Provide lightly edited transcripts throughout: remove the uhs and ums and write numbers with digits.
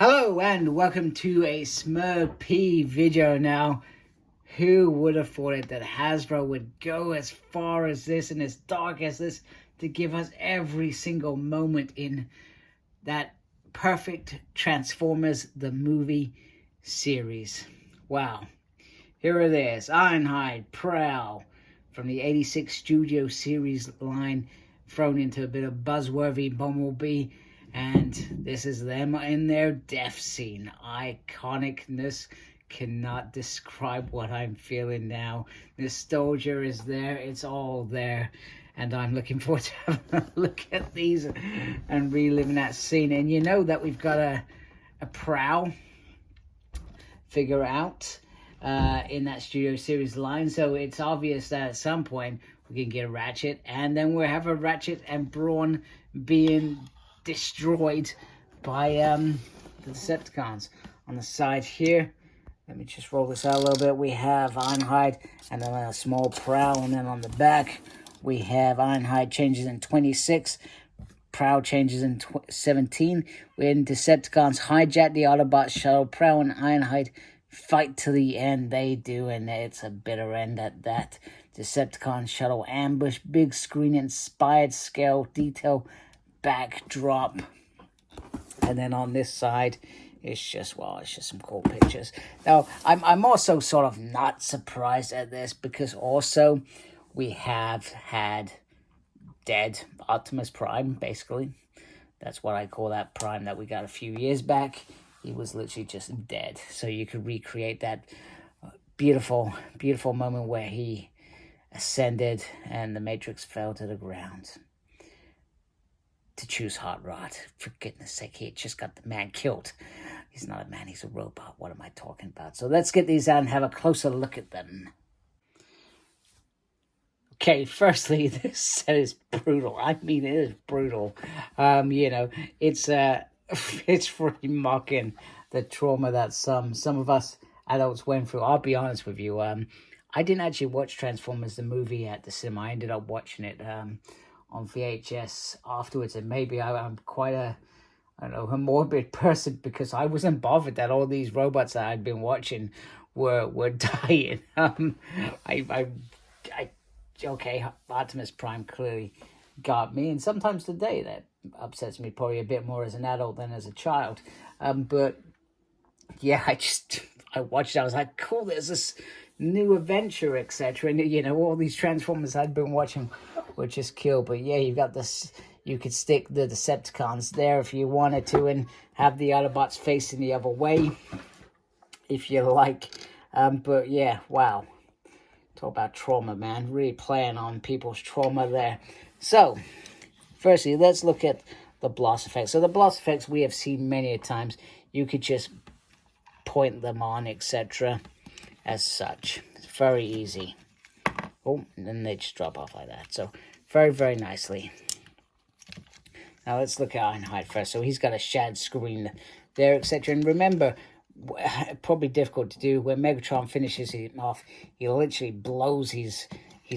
Hello and welcome to a Smurp video. Now, who would have thought it that Hasbro would go as far as this and as dark as this to give us every single moment in that perfect Transformers the movie series. Wow. Here it is, Ironhide, Prowl from the 86 Studio Series line, thrown into a bit of Buzzworthy Bumblebee. And this is them in their death scene. Iconicness cannot describe what I'm feeling now. Nostalgia is there. It's all there. And I'm looking forward to having a look at these and reliving that scene. And you know that we've got a Prowl figure out in that Studio Series line. So it's obvious that at some point we can get a Ratchet. And then we'll have a Ratchet and Brawn being destroyed by the Decepticons. On the side here, let me just roll this out a little bit, we have Ironhide and then a small Prowl, and then on the back we have Ironhide changes in 26, Prowl changes in 17. When Decepticons hijack the Autobot shuttle, Prowl and Ironhide fight to the end. They do, and it's a bitter end at that. Decepticon Shuttle Ambush, big screen inspired scale detail backdrop, and then on this side it's just some cool pictures. Now I'm also sort of not surprised at this, because also we have had dead Optimus Prime. Basically, that's what I call that Prime that we got a few years back. He was literally just dead, so you could recreate that beautiful moment where he ascended and the Matrix fell to the ground to choose Hot Rod. For goodness sake, he just got the man killed. He's not a man, he's a robot. What am I talking about? So let's get these out and have a closer look at them. Okay, firstly, this set is brutal. I mean, it is brutal. You know, it's really mocking the trauma that some of us adults went through. I'll be honest with you. I didn't actually watch Transformers the movie at the cinema. I ended up watching it on VHS afterwards, and maybe I'm quite a morbid person, because I wasn't bothered that all these robots that I'd been watching were dying. Okay, Optimus Prime clearly got me, and sometimes today that upsets me probably a bit more as an adult than as a child. But yeah, I watched it. I was like, cool, there's this new adventure, etc. And you know, all these Transformers I'd been watching were just killed. But yeah, you got this. You could stick the Decepticons there if you wanted to, and have the Autobots facing the other way, if you like. But yeah, wow. Talk about trauma, man. Really playing on people's trauma there. So, firstly, let's look at the blast effects. So the blast effects we have seen many times. You could just point them on, etc. as such. It's very easy. Oh, and then they just drop off like that. So, very nicely. Now, let's look at Ironhide first. So, he's got a shad screen there, etc. And remember, probably difficult to do, when Megatron finishes him off, he literally blows his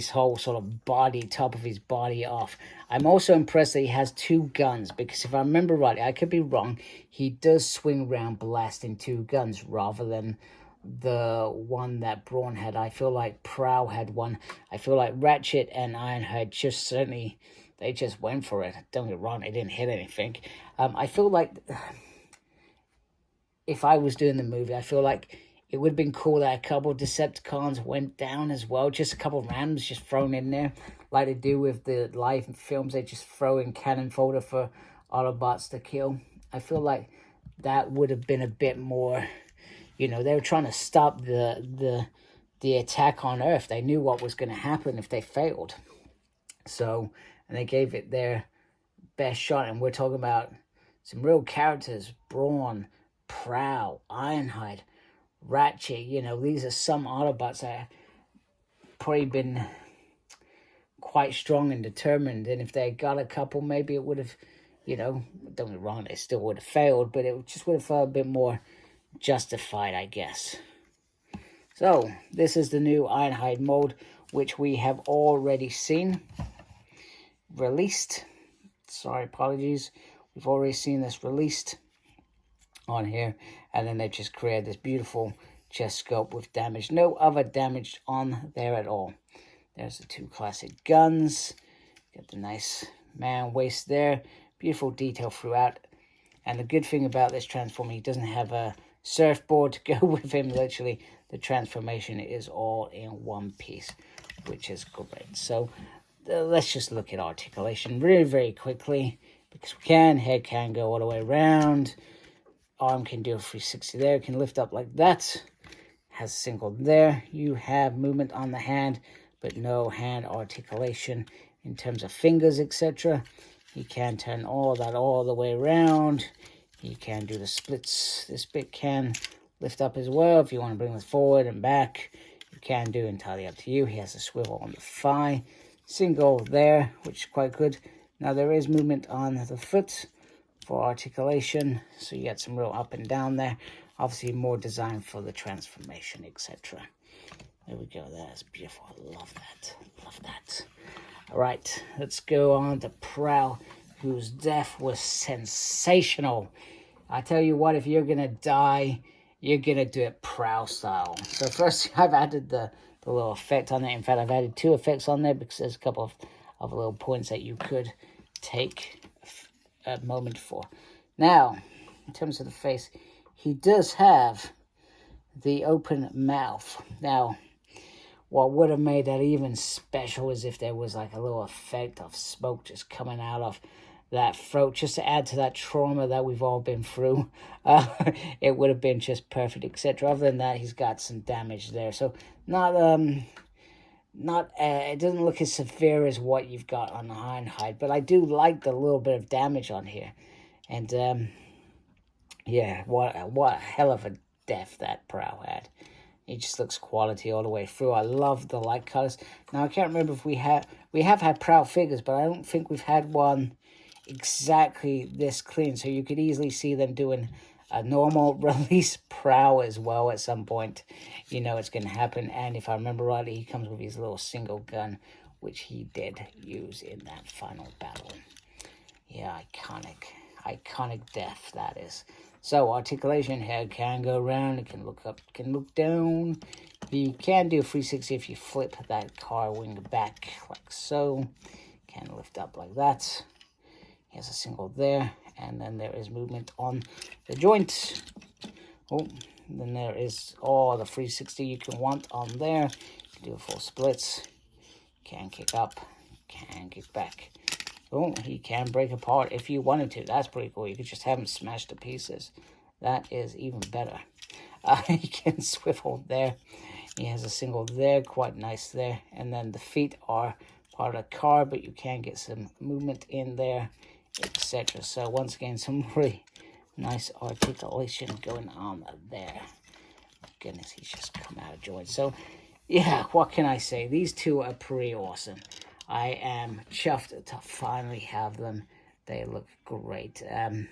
whole sort of body, top of his body off. I'm also impressed that he has two guns, because if I remember rightly, I could be wrong, he does swing around blasting two guns rather than the one that Brawn had. I feel like Prowl had one. I feel like Ratchet and Ironhide just certainly, they just went for it. Don't get me wrong, they didn't hit anything. I feel like if I was doing the movie, I feel like it would have been cool that a couple of Decepticons went down as well. Just a couple of randoms just thrown in there, like they do with the live films. They just throw in cannon fodder for Autobots to kill. I feel like that would have been a bit more, you know, they were trying to stop the attack on Earth. They knew what was going to happen if they failed. So, and they gave it their best shot. And we're talking about some real characters: Brawn, Prowl, Ironhide, Ratchet. You know, these are some Autobots that have probably been quite strong and determined, and if they got a couple, maybe it would have, you know, don't get me wrong, they still would have failed, but it just would have felt a bit more justified, I guess. So this is the new Ironhide mode, which we have already seen released. Sorry, apologies, we've already seen this released on here, and then they've just created this beautiful chest sculpt with damage. No other damage on there at all. There's the two classic guns. Got the nice man waist there. Beautiful detail throughout. And the good thing about this transformer, he doesn't have a surfboard to go with him. Literally, the transformation is all in one piece, which is great. So let's just look at articulation really very quickly, because we can. Head can go all the way around. Arm can do a 360 there. Can lift up like that. Has a single there. You have movement on the hand, but no hand articulation in terms of fingers, etc. He can turn all that all the way around. He can do the splits. This bit can lift up as well. If you want to bring this forward and back, you can do, entirely up to you. He has a swivel on the thigh. Single there, which is quite good. Now there is movement on the foot for articulation, so you get some real up and down there. Obviously more designed for the transformation, etc. There we go. That's beautiful. I love that. Love that. All right, let's go on to Prowl, whose death was sensational. I tell you what, if you're gonna die, you're gonna do it Prowl style. So first, I've added the little effect on it. In fact, I've added two effects on there because there's a couple of little points that you could take a moment for. Now, in terms of the face, he does have the open mouth. Now, what would have made that even special is if there was like a little effect of smoke just coming out of that throat, just to add to that trauma that we've all been through. It would have been just perfect, etc. Other than that, he's got some damage there, so it doesn't look as severe as what you've got on the Ironhide, but I do like the little bit of damage on here. And yeah, what a hell of a death that Prowl had. It just looks quality all the way through. I love the light colors. Now, I can't remember if we have had Prowl figures, but I don't think we've had one exactly this clean. So you could easily see them doing a normal release Prowl as well at some point. You know it's going to happen. And if I remember rightly, he comes with his little single gun, which he did use in that final battle. Yeah, iconic death, that is. So, articulation, head can go around, it can look up, can look down. You can do a 360 if you flip that car wing back, like so. Can lift up like that. He has a single there, and then there is movement on the joint. Oh, then there is all the 360 you can want on there. You can do a full splits. Can kick up, can kick back. Oh, he can break apart if you wanted to. That's pretty cool. You could just have him smashed to pieces. That is even better. He can swivel there. He has a single there, quite nice there. And then the feet are part of the car, but you can get some movement in there, etc. So once again, some really nice articulation going on there. Goodness, he's just come out of joint. So yeah, what can I say? These two are pretty awesome. I am chuffed to finally have them. They look great. And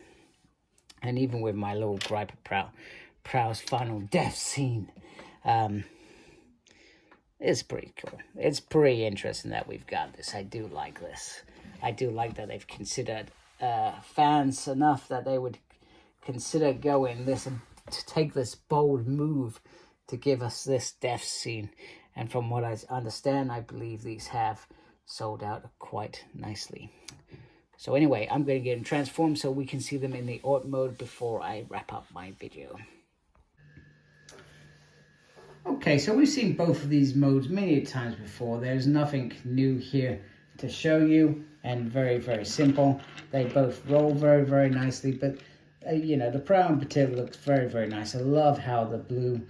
even with my little gripe of Prowl's final death scene, it's pretty cool. It's pretty interesting that we've got this. I do like this. I do like that they've considered fans enough that they would consider going this to take this bold move to give us this death scene. And from what I understand, I believe these have sold out quite nicely. So anyway, I'm going to get them transformed so we can see them in the art mode before I wrap up my video. Okay, so we've seen both of these modes many times before. There's nothing new here to show you, and very, very simple. They both roll very, very nicely, but you know, the Prowl in particular looks very, very nice. I love how the blue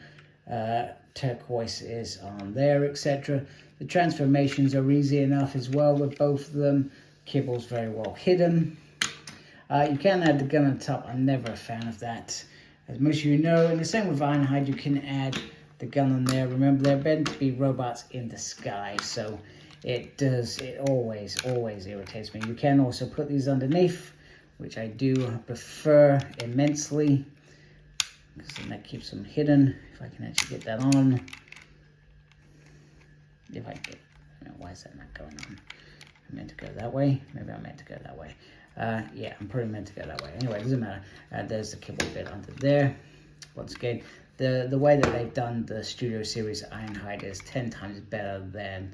turquoise is on there, etc. The transformations are easy enough as well with both of them. Kibble's very well hidden. You can add the gun on top. I'm never a fan of that, as most of you know. And the same with Ironhide, you can add the gun on there. Remember, they're meant to be robots in the sky, so it always irritates me. You can also put these underneath, which I do prefer immensely, because then that keeps them hidden. If I can actually get that on. If I get, why is that not going on? I meant to go that way. Maybe I meant to go that way. Yeah, I'm probably meant to go that way. Anyway, it doesn't matter. There's the kibble bit under there. Once again, the way that they've done the Studio Series Ironhide is 10 times better than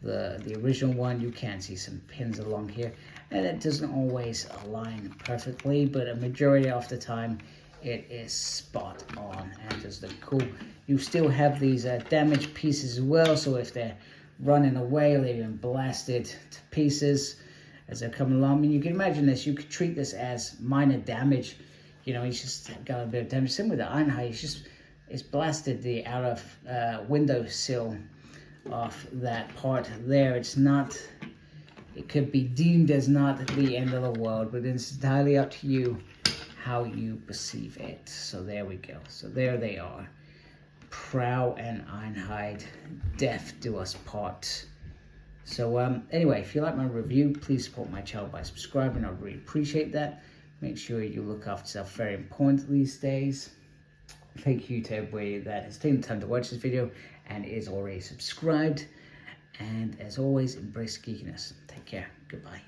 the original one. You can see some pins along here, and it doesn't always align perfectly, but a majority of the time it is spot on and just look cool. You still have these damaged pieces as well, so if they're running away or they've been blasted to pieces as they're coming along, I mean, you can imagine this, you could treat this as minor damage. You know, he's just got a bit of damage. Same with the Ironhide, it's blasted the outer window sill off that part there. It's not, it could be deemed as not the end of the world, but it's entirely up to you how you perceive it. So there we go. So there they are. Prowl and Ironhide, death do us part. So anyway, if you like my review, please support my channel by subscribing. I really appreciate that. Make sure you look after yourself, very important these days. Thank you to everybody that has taken the time to watch this video and is already subscribed. And as always, embrace geekiness. Take care. Goodbye.